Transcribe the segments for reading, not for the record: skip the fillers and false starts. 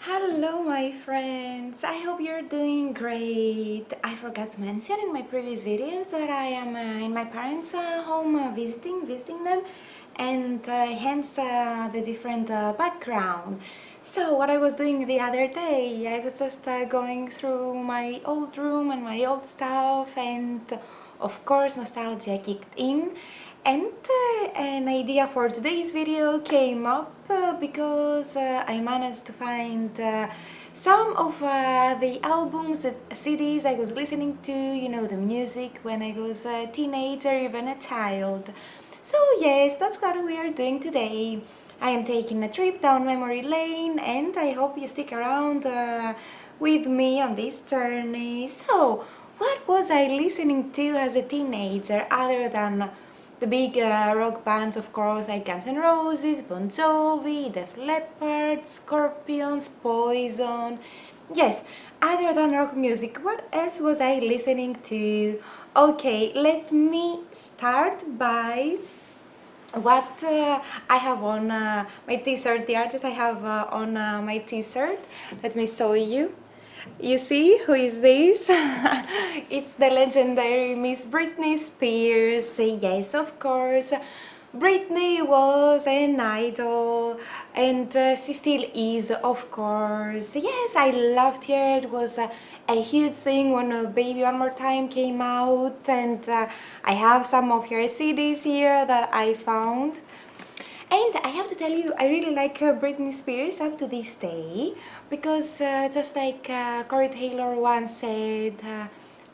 Hello my friends, I hope you're doing great. I forgot to mention in my previous videos that I am in my parents' home visiting them, and hence the different background. So what I was doing the other day, I was just going through my old room and my old stuff, and of course nostalgia kicked in, and an idea for today's video came up because I managed to find some of the albums, the CDs I was listening to, the music when I was a teenager, even a child. So yes, that's what we are doing today. I am taking a trip down memory lane, and I hope you stick around with me on this journey. So, what was I listening to as a teenager other than the big rock bands, of course, like Guns N' Roses, Bon Jovi, Def Leppard, Scorpions, Poison? Yes, other than rock music, what else was I listening to? Okay, let me start by what I have on my t-shirt, the artist I have on my t-shirt. Let me show you. You see who is this? It's the legendary Miss Britney Spears. Yes, of course. Britney was an idol, and she still is, of course. Yes, I loved her. It was a huge thing when Baby One More Time came out, and I have some of her CDs here that I found. And I have to tell you, I really like Britney Spears up to this day, because just like Corey Taylor once said,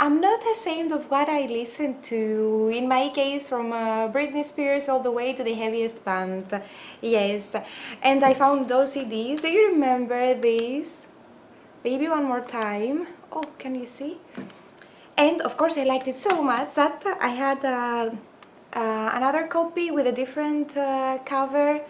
I'm not ashamed of what I listen to. In my case, from Britney Spears all the way to the heaviest band. Yes, and I found those CDs. Do you remember this? Baby One More Time. Oh, can you see? And of course I liked it so much that I had another copy with a different cover.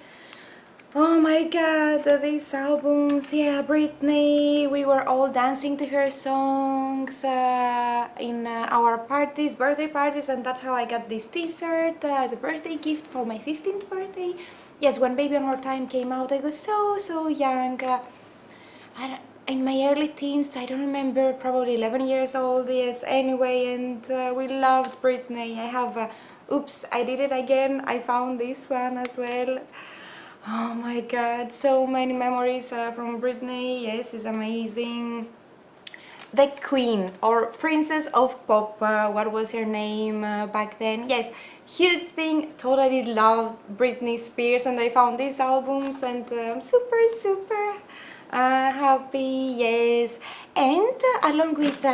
Oh my god, these albums, yeah, Britney, we were all dancing to her songs in our parties, birthday parties, and that's how I got this t-shirt as a birthday gift for my 15th birthday. Yes, when Baby One More Time came out, I was so young. In my early teens, I don't remember, probably 11 years old, yes, anyway, and we loved Britney. I have, oops, I did it again, I found this one as well. Oh my god, so many memories from Britney, yes, it's amazing. The Queen, or Princess of Pop, what was her name back then? Yes, huge thing, totally loved Britney Spears, and I found these albums, and I'm super happy, yes. And along with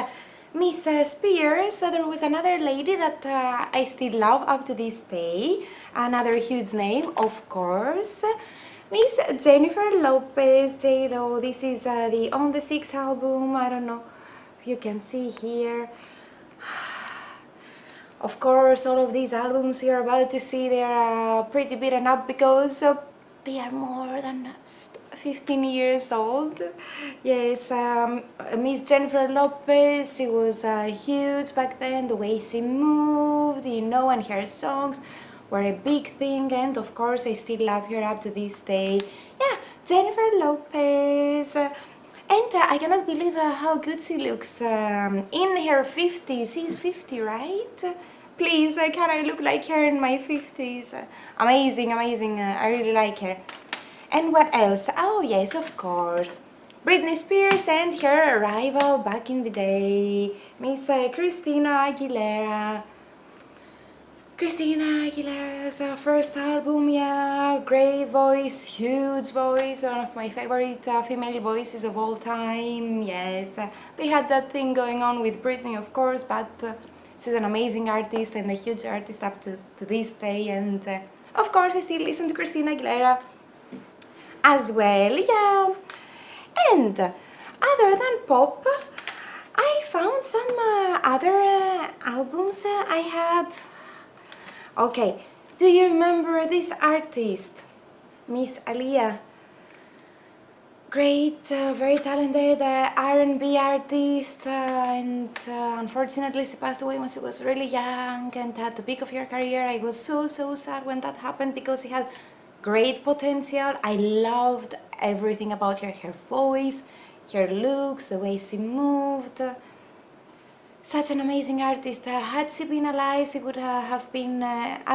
Miss Spears, there was another lady that I still love up to this day, another huge name, of course. Miss Jennifer Lopez, J-Lo. This is the On the Six album. I don't know if you can see here. Of course, all of these albums you're about to see, they're pretty beaten up because they are more than 15 years old. Yes, Miss Jennifer Lopez, she was huge back then, the way she moved, and her songs were a big thing, and of course I still love her up to this day. Yeah, Jennifer Lopez. And I cannot believe how good she looks in her 50s. She's 50, right? Please, can I look like her in my 50s? Amazing, amazing. I really like her. And what else? Oh, yes, of course. Britney Spears and her rival back in the day, Miss Christina Aguilera. Christina Aguilera's first album, yeah, great voice, huge voice, one of my favorite female voices of all time, yes. They had that thing going on with Britney, of course, but she's an amazing artist and a huge artist up to this day, and of course I still listen to Christina Aguilera as well, yeah. And other than pop, I found some other albums I had. Okay, do you remember this artist, Miss Aaliyah? Great, very talented R&B artist, and unfortunately she passed away when she was really young and at the peak of her career. I was so sad when that happened because she had great potential. I loved everything about her, her voice, her looks, the way she moved. Such an amazing artist. Had she been alive, she would have been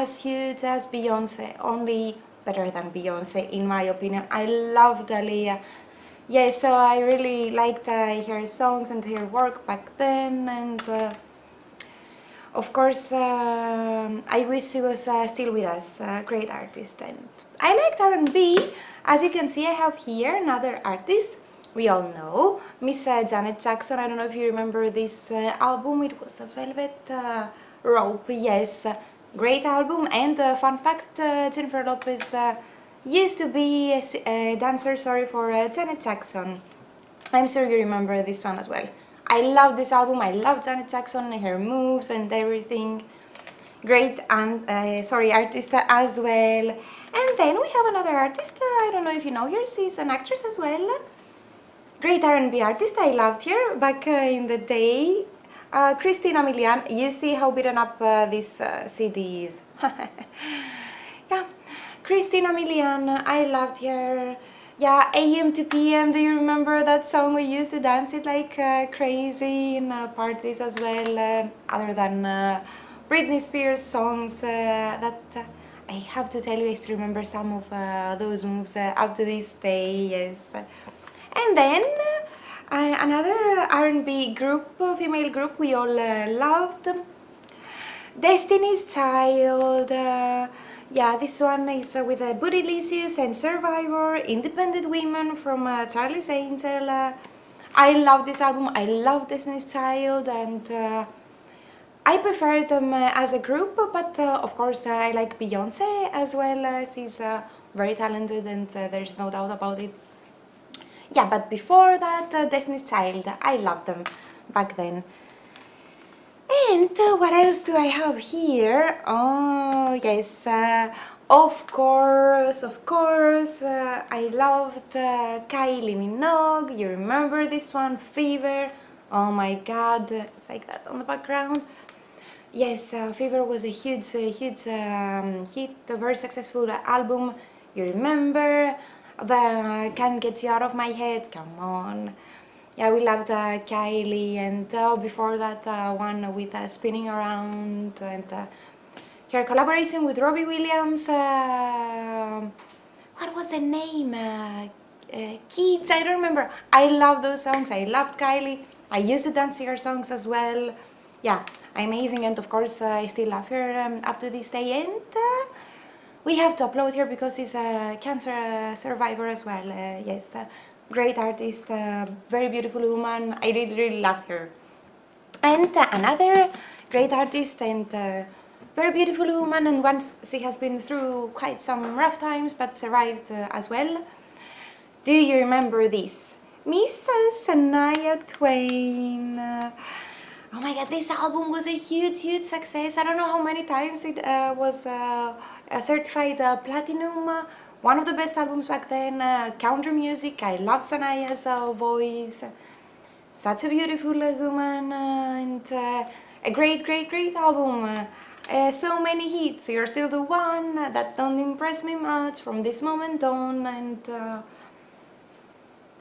as huge as Beyonce, only better than Beyonce, in my opinion. I loved Aaliyah. Yes, so I really liked her songs and her work back then, and of course, I wish she was still with us. Great artist, and I liked R&B. As you can see, I have here another artist we all know, Miss Janet Jackson. I don't know if you remember this album. It was the Velvet Rope. Yes, great album. And fun fact: Jennifer Lopez used to be a dancer. Sorry, for Janet Jackson. I'm sure you remember this one as well. I love this album. I love Janet Jackson, her moves and everything. Great and artist as well. And then we have another artist. I don't know if you know her. She's an actress as well. Great R&B artist. I loved her back in the day. Christina Milian. You see how beaten up this CD is. Yeah, Christina Milian. I loved her. Yeah, AM to PM, do you remember that song? We used to dance it like crazy in parties as well, other than Britney Spears songs that I have to tell you, I still remember some of those moves up to this day, yes. And then another R&B group, female group we all loved, Destiny's Child. Yeah, this one is with Bootylicious and Survivor, Independent Women from Charlie's Angel. I love this album. I love Destiny's Child, and I prefer them as a group, but of course I like Beyonce as well. She's very talented, and there's no doubt about it. Yeah, but before that, Destiny's Child, I loved them back then. And what else do I have here? Oh, yes, of course, I loved Kylie Minogue. You remember this one, Fever? Oh my god, it's like that on the background. Yes, Fever was a huge hit, a very successful album. You remember the Can't Get You Out of My Head? Come on. Yeah, we loved Kylie, and before that one with Spinning Around, and her collaboration with Robbie Williams. What was the name? Kids, I don't remember. I love those songs. I loved Kylie. I used to dance to her songs as well. Yeah, amazing, and of course I still love her up to this day. And we have to applaud her because she's a cancer survivor as well. Yes. Great artist, very beautiful woman. I really loved her. And another great artist and very beautiful woman, and once she has been through quite some rough times but survived as well. Do you remember this? Miss Shania Twain. Oh my god, this album was a huge success. I don't know how many times it was certified platinum. One of the best albums back then, country music. I loved Shania's voice. Such a beautiful woman, and a great album. So many hits. You're Still the One, That Don't Impress Me Much, From This Moment On, and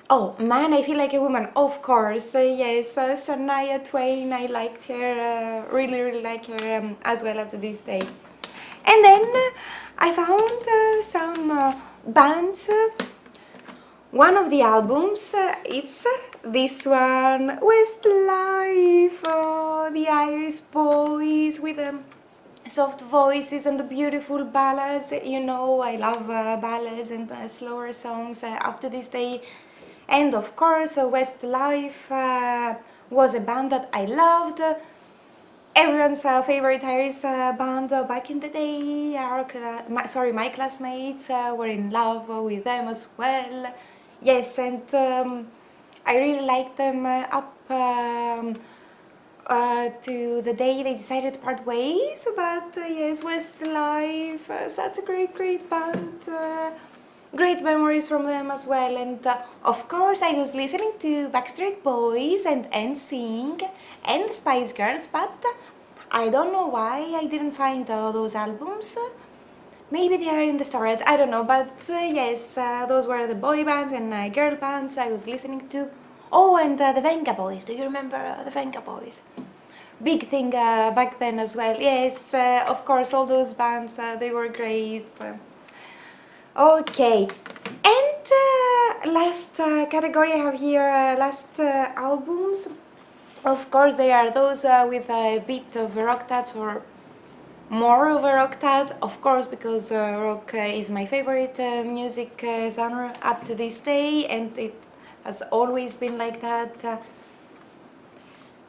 oh man, I Feel Like a Woman, of course. Yes, Shania Twain. I liked her, really like her as well up to this day. And then I found some bands. One of the albums, it's this one, Westlife, the Irish boys with soft voices and the beautiful ballads. You know, I love ballads and slower songs up to this day. And of course, Westlife was a band that I loved. Everyone's favorite Irish band back in the day. My classmates were in love with them as well. Yes, and I really liked them up to the day they decided to part ways. But yes, Westlife, such a great band. Great memories from them as well. And of course, I was listening to Backstreet Boys and NSYNC and the Spice Girls, but I don't know why I didn't find those albums. Maybe they are in the storage, I don't know, but yes, those were the boy bands and girl bands I was listening to. Oh, and the Venga Boys, do you remember the Venga Boys? Big thing back then as well. Yes, of course, all those bands, they were great. Okay, and last category I have here, last albums. Of course, they are those with a bit of rock touch or more of a rock touch, of course, because rock is my favorite music genre up to this day, and it has always been like that.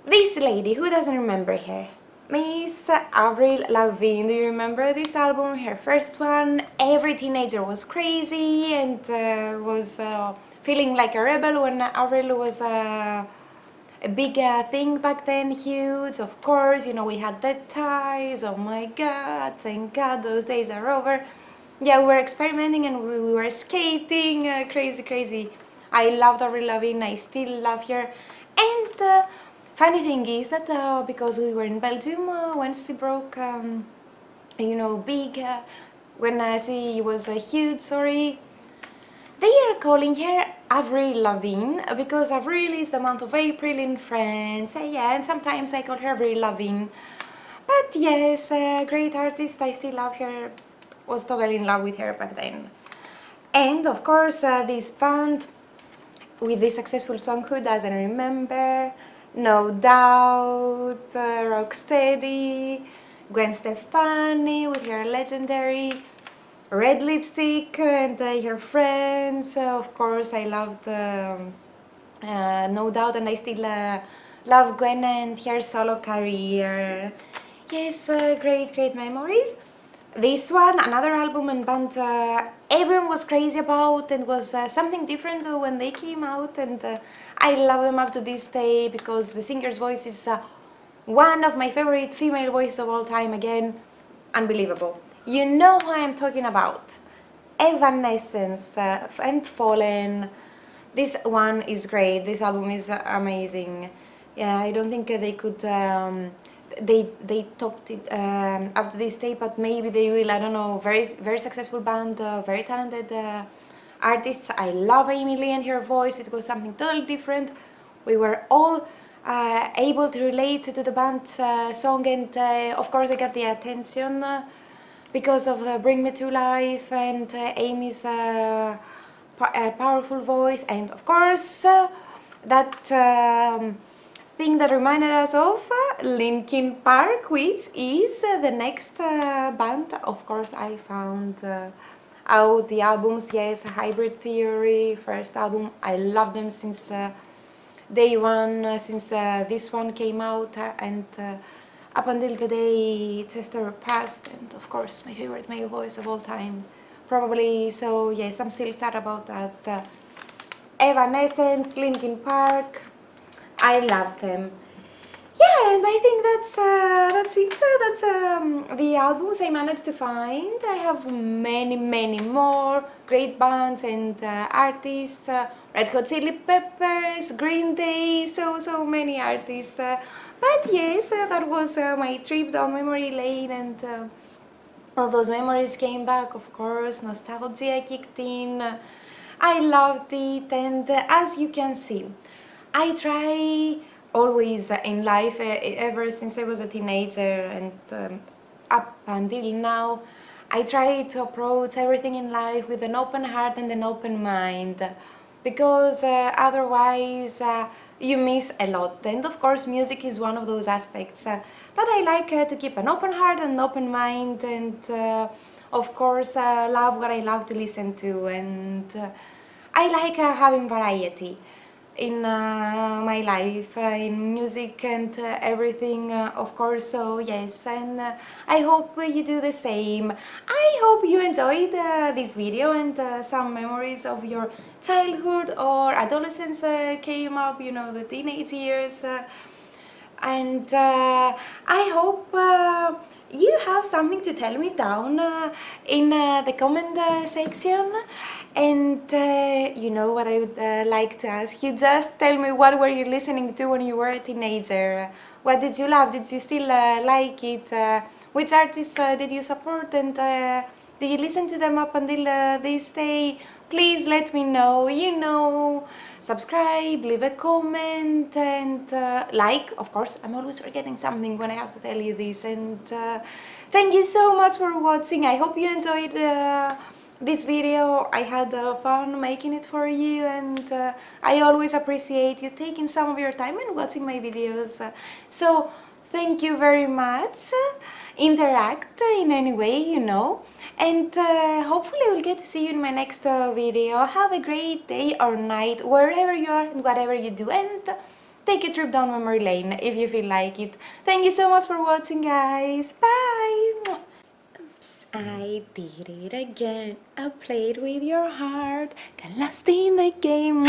This lady, who doesn't remember her? Miss Avril Lavigne. Do you remember this album? Her first one. Every teenager was crazy and was feeling like a rebel when Avril was a big thing back then, huge, of course, you know, we had the ties, oh my god, thank god, those days are over. Yeah, we were experimenting and we were skating, crazy. I loved Avril Lavigne, I still love her. And funny thing is that because we were in Belgium when she broke, you know, big, when she was huge, sorry, they are calling her Avril Lavigne because Avril is the month of April in France. Yeah, and sometimes I call her Avril Lavigne. But yes, great artist, I still love her. Was totally in love with her back then. And of course, this band with this successful song, who doesn't remember? No Doubt, Rocksteady, Gwen Stefani with her legendary red lipstick and her friends. Of course, I loved No Doubt, and I still love Gwen and her solo career. Yes, great memories. This one, another album and band everyone was crazy about and was something different when they came out, and I love them up to this day because the singer's voice is one of my favorite female voices of all time. Again, unbelievable. You know who I am talking about. Evanescence and Fallen. This one is great. This album is amazing. Yeah, I don't think they could. They topped it up to this day, but maybe they will. I don't know. Very successful band. Very talented artists. I love Amy Lee and her voice. It was something totally different. We were all able to relate to the band's song, and of course, I got the attention. Because of the Bring Me to Life and Amy's powerful voice, and of course that thing that reminded us of Linkin Park, which is the next band. Of course, I found out the albums. Yes, Hybrid Theory, first album. I love them since day one, since this one came out, and up until today, Chester passed, and of course, my favorite male voice of all time, probably. So yes, I'm still sad about that. Evanescence, Linkin Park, I love them. Yeah, and I think that's it. That's the albums I managed to find. I have many more great bands and artists. Red Hot Chili Peppers, Green Day, so many artists. But yes, that was my trip down memory lane, and all those memories came back, of course. Nostalgia kicked in. I loved it, and as you can see, I try always in life, ever since I was a teenager and up until now, I try to approach everything in life with an open heart and an open mind, because otherwise you miss a lot. And of course, music is one of those aspects that I like to keep an open heart and an open mind, and of course love what I love to listen to, and I like having variety in my life, in music and everything, of course. So yes, and I hope you do the same. I hope you enjoyed this video, and some memories of your childhood or adolescence came up, you know, the teenage years, and I hope you have something to tell me down in the comment section. And you know what I would like to ask you? Just tell me, what were you listening to when you were a teenager? What did you love? Did you still like it? Which artists did you support? And Do you listen to them up until this day? Please let me know. You know, subscribe, leave a comment, and like. Of course, I'm always forgetting something when I have to tell you this. And thank you so much for watching. I hope you enjoyed this video. I had fun making it for you, and I always appreciate you taking some of your time and watching my videos. So thank you very much. Interact in any way, you know, and hopefully we'll get to see you in my next video. Have a great day or night wherever you are and whatever you do, and take a trip down memory lane if you feel like it. Thank you so much for watching, guys. Bye. I did it again. I played with your heart, got lost in the game.